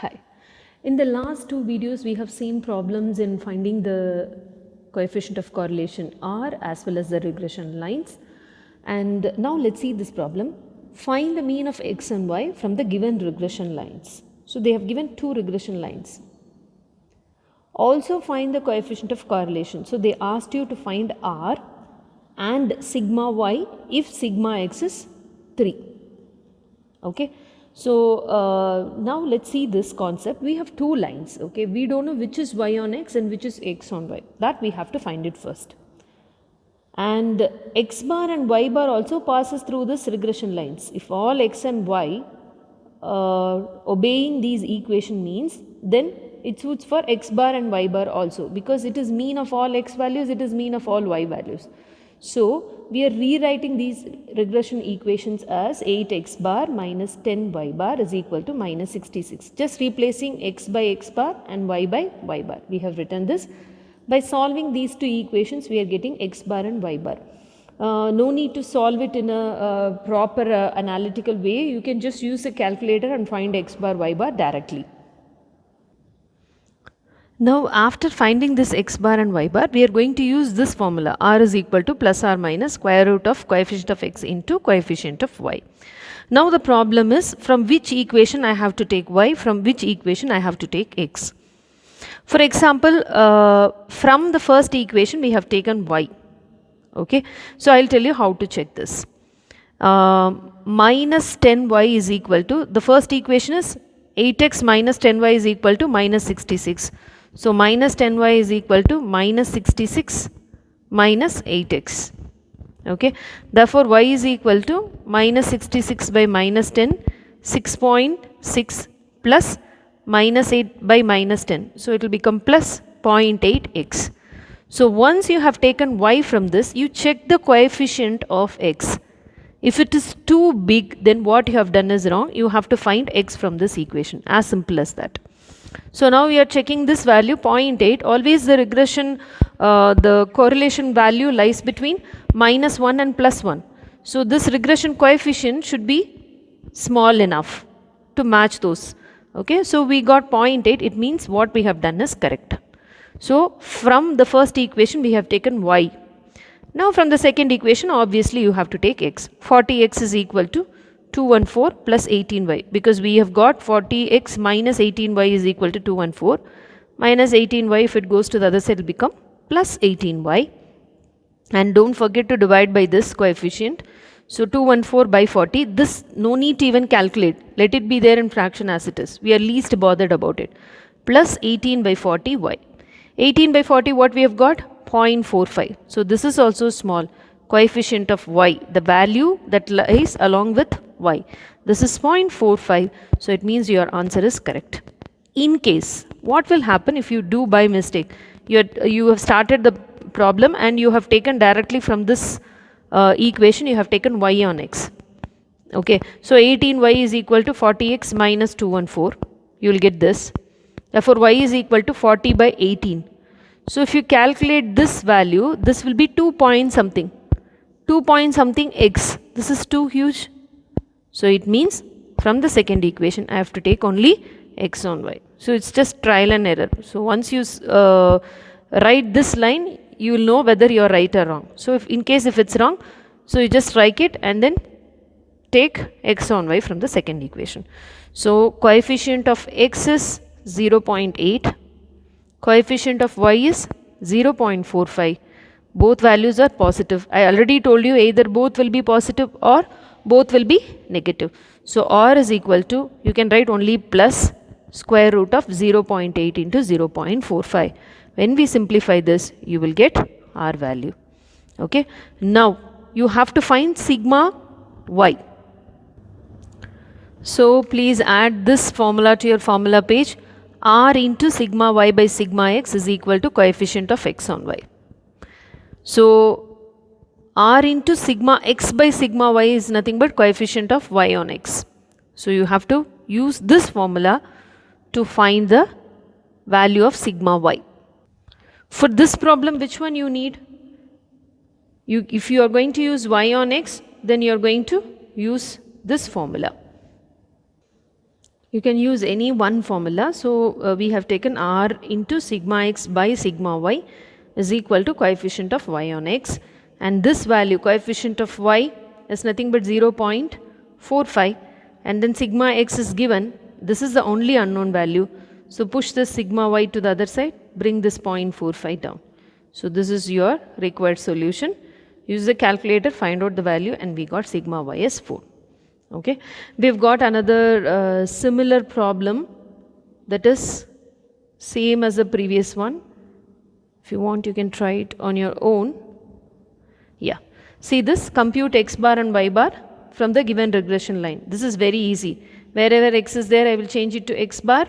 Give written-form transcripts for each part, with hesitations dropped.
Hi. In the last two videos, we have seen problems in finding the coefficient of correlation R as well as the regression lines. And now let's see this problem. Find the mean of X and Y from the given regression lines. So they have given two regression lines. Also find the coefficient of correlation. So they asked you to find R and sigma Y if sigma X is 3. Okay. So now let's see this concept. We have two lines. Okay, we don't know which is y on x and which is x on y. That we have to find it first. And x bar and y bar also passes through this regression lines. If all x and y obeying these equation means, then it suits for x bar and y bar also, because it is mean of all x values, it is mean of all y values. So we are rewriting these regression equations as 8x bar minus 10y bar is equal to minus 66. Just replacing x by x bar and y by y bar. We have written this. By solving these two equations, we are getting x bar and y bar. No need to solve it in a proper analytical way. You can just use a calculator and find x bar, y bar directly. Now after finding this x bar and y bar, we are going to use this formula. R is equal to plus or minus square root of coefficient of x into coefficient of y. Now the problem is, from which equation I have to take y, from which equation I have to take x. For example, from the first equation we have taken y. Okay, so I will tell you how to check this. Minus 10y is equal to, the first equation is 8x minus 10y is equal to minus 66. So minus 10y is equal to minus 66 minus 8x. Okay, therefore y is equal to minus 66 by minus 10, 6.6 plus minus 8 by minus 10. So it will become plus 0.8x. So once you have taken y from this, you check the coefficient of x. If it is too big, then what you have done is wrong. You have to find x from this equation. As simple as that. So now we are checking this value 0.8. Always the regression, the correlation value lies between minus 1 and plus 1. So this regression coefficient should be small enough to match those. Okay, so we got 0.8. It means what we have done is correct. So from the first equation we have taken y. Now from the second equation, obviously you have to take x. 40x is equal to 214 plus 18y, because we have got 40x minus 18y is equal to 214 minus 18y. If it goes to the other side, it will become plus 18y. And don't forget to divide by this coefficient. So 214 by 40, this no need to even calculate. Let it be there in fraction as it is. We are least bothered about it. Plus 18 by 40 y. 18 by 40, what we have got? 0.45. So this is also small. Coefficient of y, the value that lies along with y. This is 0.45. So it means your answer is correct. In case, what will happen if you do by mistake? You have started the problem and you have taken directly from this equation, you have taken y on x. Okay, so 18y is equal to 40x minus 214. You will get this. Therefore, y is equal to 40 by 18. So if you calculate this value, this will be 2 point something. 2 point something x. This is too huge. So it means from the second equation, I have to take only x on y. So it's just trial and error. So once you write this line, you will know whether you are right or wrong. So if in case if it's wrong, so you just strike it and then take x on y from the second equation. So coefficient of x is 0.8. Coefficient of y is 0.45. Both values are positive. I already told you either both will be positive or both will be negative. So r is equal to, you can write only plus square root of 0.8 into 0.45. When we simplify this, you will get r value. Okay. Now you have to find sigma y. So please add this formula to your formula page. R into sigma y by sigma x is equal to coefficient of x on y. So R into sigma x by sigma y is nothing but coefficient of y on x. So you have to use this formula to find the value of sigma y. For this problem, which one you need? If you are going to use y on x, then you are going to use this formula. You can use any one formula. So we have taken r into sigma x by sigma y is equal to coefficient of y on x, and this value coefficient of y is nothing but 0.45, and then sigma x is given. This is the only unknown value. So push this sigma y to the other side, bring this 0.45 down. So this is your required solution. Use the calculator, find out the value, and we got sigma y as 4. Okay, we've got another similar problem that is same as the previous one. If you want, you can try it on your own. Yeah, see this, compute x bar and y bar from the given regression line. This is very easy. Wherever x is there, I will change it to x bar.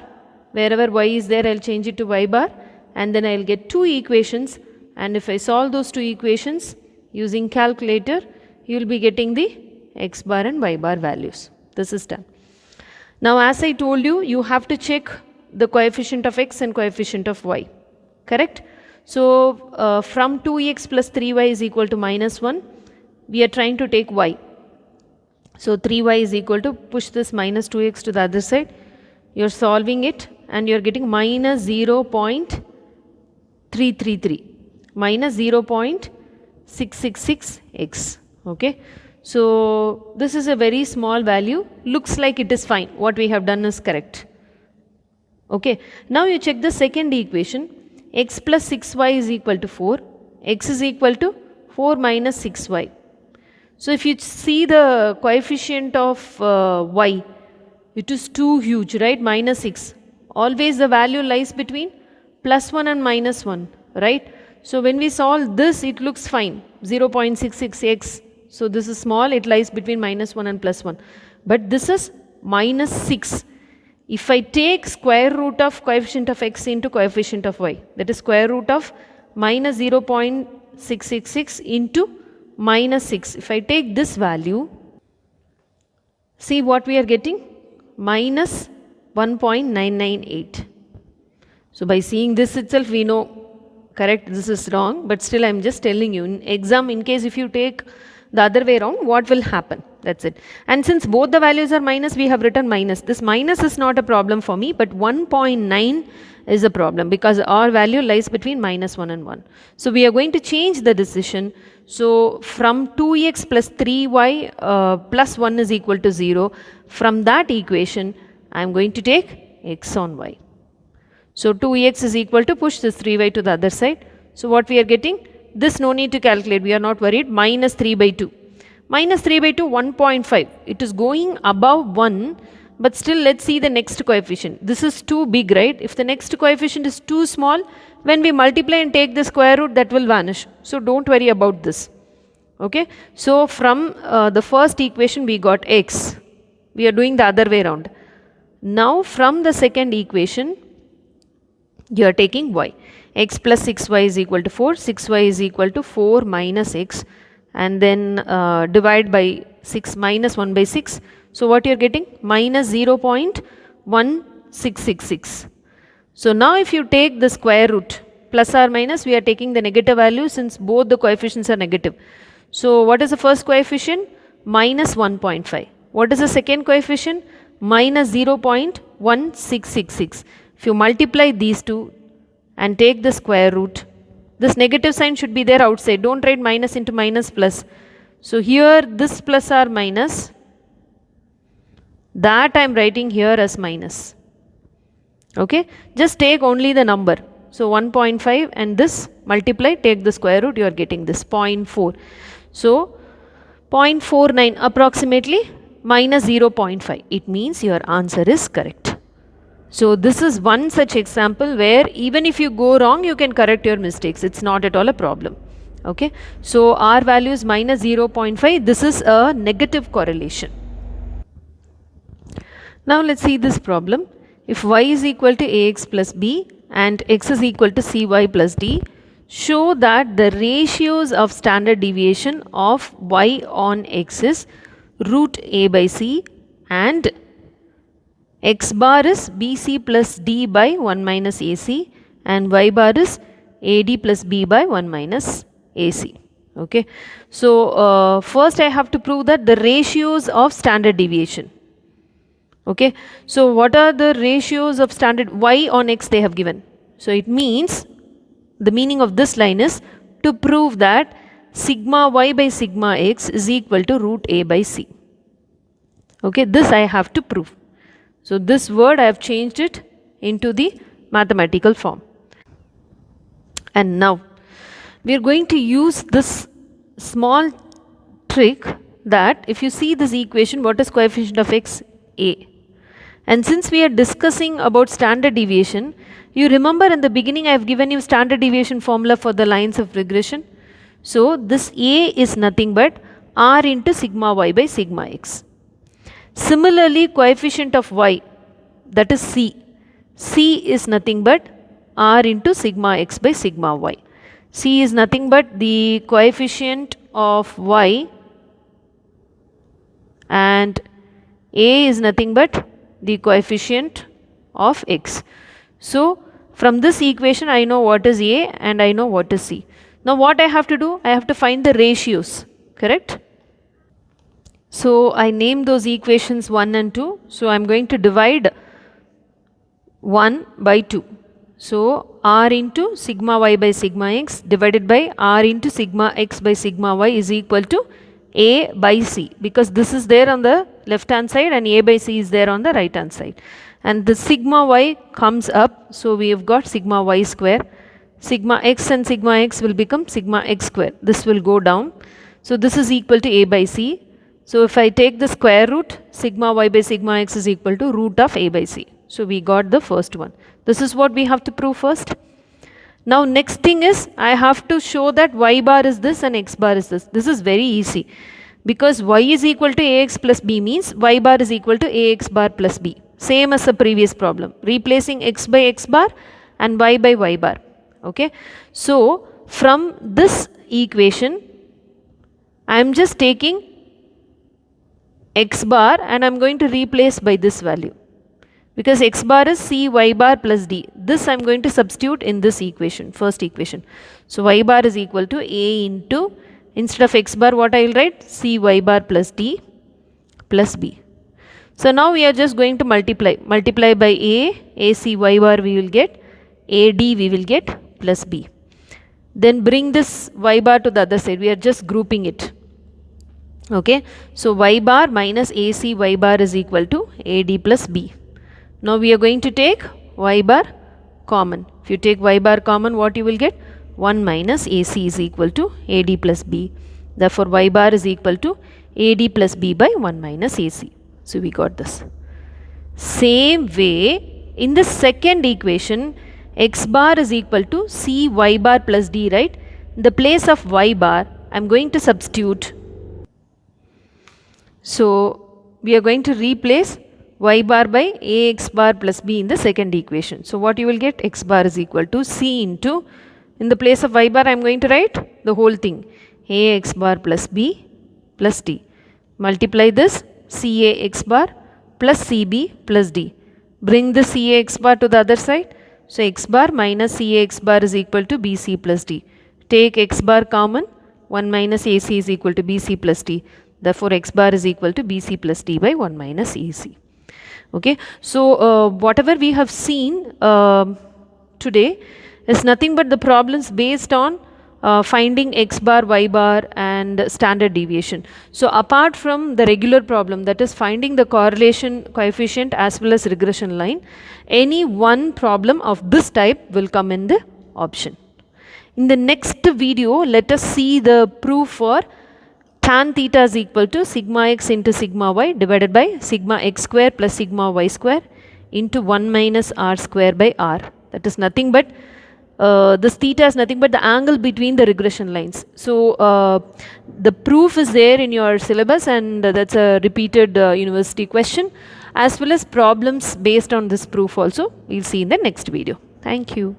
Wherever y is there, I'll change it to y bar, and then I'll get two equations, and if I solve those two equations using calculator, you will be getting the x bar and y bar values. This is done. Now as I told you, you have to check the coefficient of x and coefficient of y, correct? So from 2x plus 3y is equal to minus 1, we are trying to take y. So 3y is equal to, push this minus 2x to the other side, you are solving it and you are getting minus 0.333, minus 0.666x, okay? So this is a very small value, looks like it is fine, what we have done is correct. Okay, now you check the second equation, x plus 6y is equal to 4, x is equal to 4 minus 6y. So if you see the coefficient of y, it is too huge, right? Minus 6. Always the value lies between plus 1 and minus 1, right? So when we solve this, it looks fine, 0.66x. So this is small, it lies between minus 1 and plus 1. But this is minus 6. If I take square root of coefficient of x into coefficient of y, that is square root of minus 0.666 into minus 6. If I take this value, see what we are getting? Minus 1.998. So by seeing this itself, we know, correct, this is wrong, but still I am just telling you, in exam, in case if you take the other way around, what will happen? That's it. And since both the values are minus, we have written minus. This minus is not a problem for me, but 1.9 is a problem because our value lies between minus 1 and 1. So we are going to change the decision. So from 2x plus 3y plus 1 is equal to 0, from that equation, I am going to take x on y. So 2x is equal to, push this 3y to the other side. So what we are getting? This no need to calculate, we are not worried, minus 3 by 2. Minus 3 by 2, 1.5. It is going above 1, but still let's see the next coefficient. This is too big, right? If the next coefficient is too small, when we multiply and take the square root, that will vanish. So don't worry about this. Okay? So from the first equation, we got x. We are doing the other way around. Now from the second equation, you are taking y. X plus 6y is equal to 4, 6y is equal to 4 minus x, and then divide by 6 minus 1 by 6. So what you are getting? Minus 0.1666. So now if you take the square root, plus or minus, we are taking the negative value since both the coefficients are negative. So what is the first coefficient? Minus 1.5. What is the second coefficient? Minus 0.1666. If you multiply these two and take the square root, this negative sign should be there outside. Don't write minus into minus plus. So here this plus or minus, that I am writing here as minus. Okay, just take only the number. So 1.5 and this multiply, take the square root, you are getting this 0.4. So 0.49 approximately minus 0.5. It means your answer is correct. So this is one such example where even if you go wrong, you can correct your mistakes. It's not at all a problem. Okay. So R value is minus 0.5. This is a negative correlation. Now let's see this problem. If y is equal to ax plus b and x is equal to cy plus d, show that the ratios of standard deviation of y on x is root a by c and x bar is bc plus d by 1 minus ac and y bar is ad plus b by 1 minus ac. Okay. So first I have to prove that the ratios of standard deviation. Okay, so what are the ratios of standard y on x they have given? So it means, the meaning of this line is to prove that sigma y by sigma x is equal to root a by c. Okay, this I have to prove. So this word I have changed it into the mathematical form. And now we are going to use this small trick that if you see this equation, what is coefficient of x? A. And since we are discussing about standard deviation, you remember in the beginning I have given you standard deviation formula for the lines of regression. So this A is nothing but r into sigma y by sigma x. Similarly, coefficient of y, that is c. C is nothing but r into sigma x by sigma y. C is nothing but the coefficient of y, and A is nothing but the coefficient of x. So from this equation I know what is A and I know what is C. Now what I have to do? I have to find the ratios, correct? So I name those equations 1 and 2. So I am going to divide 1 by 2. So r into sigma y by sigma x divided by r into sigma x by sigma y is equal to a by c, because this is there on the left hand side and a by c is there on the right hand side. And the sigma y comes up, so we have got sigma y square. Sigma x and sigma x will become sigma x square. This will go down. So this is equal to a by c. So if I take the square root, sigma y by sigma x is equal to root of a by c. So we got the first one. This is what we have to prove first. Now next thing is, I have to show that y bar is this and x bar is this. This is very easy, because y is equal to ax plus b means y bar is equal to ax bar plus b. Same as the previous problem, replacing x by x bar and y by y bar. Okay. So from this equation, I am just taking x bar and I am going to replace by this value, because x bar is c y bar plus d. This I am going to substitute in this equation, first equation. So y bar is equal to a into, instead of x bar what I will write? c y bar plus d plus b. So now we are just going to multiply by a c y bar we will get, a d we will get plus b. Then bring this y bar to the other side, we are just grouping it. Okay, so y bar minus ac y bar is equal to ad plus b. Now we are going to take y bar common. If you take y bar common, what you will get? 1 minus ac is equal to ad plus b. Therefore y bar is equal to ad plus b by 1 minus ac. So we got this. Same way, in the second equation, x bar is equal to c y bar plus d, right? In the place of y bar, I am going to substitute. So we are going to replace y bar by ax bar plus b in the second equation. So what you will get? X bar is equal to c into, in the place of y bar I am going to write the whole thing, ax bar plus b plus d. Multiply this cax bar plus cb plus d. Bring the cax bar to the other side. So x bar minus cax bar is equal to bc plus d. Take x bar common, 1 minus ac is equal to bc plus d. Therefore x bar is equal to bc plus d by 1 minus ac. Okay, so whatever we have seen today is nothing but the problems based on finding x bar, y bar and standard deviation. So apart from the regular problem, that is finding the correlation coefficient as well as regression line, any one problem of this type will come in the option. In the next video, let us see the proof for tan theta is equal to sigma x into sigma y divided by sigma x square plus sigma y square into 1 minus r square by r. That is nothing but, this theta is nothing but the angle between the regression lines. So the proof is there in your syllabus, and that's a repeated university question, as well as problems based on this proof also. We'll see in the next video. Thank you.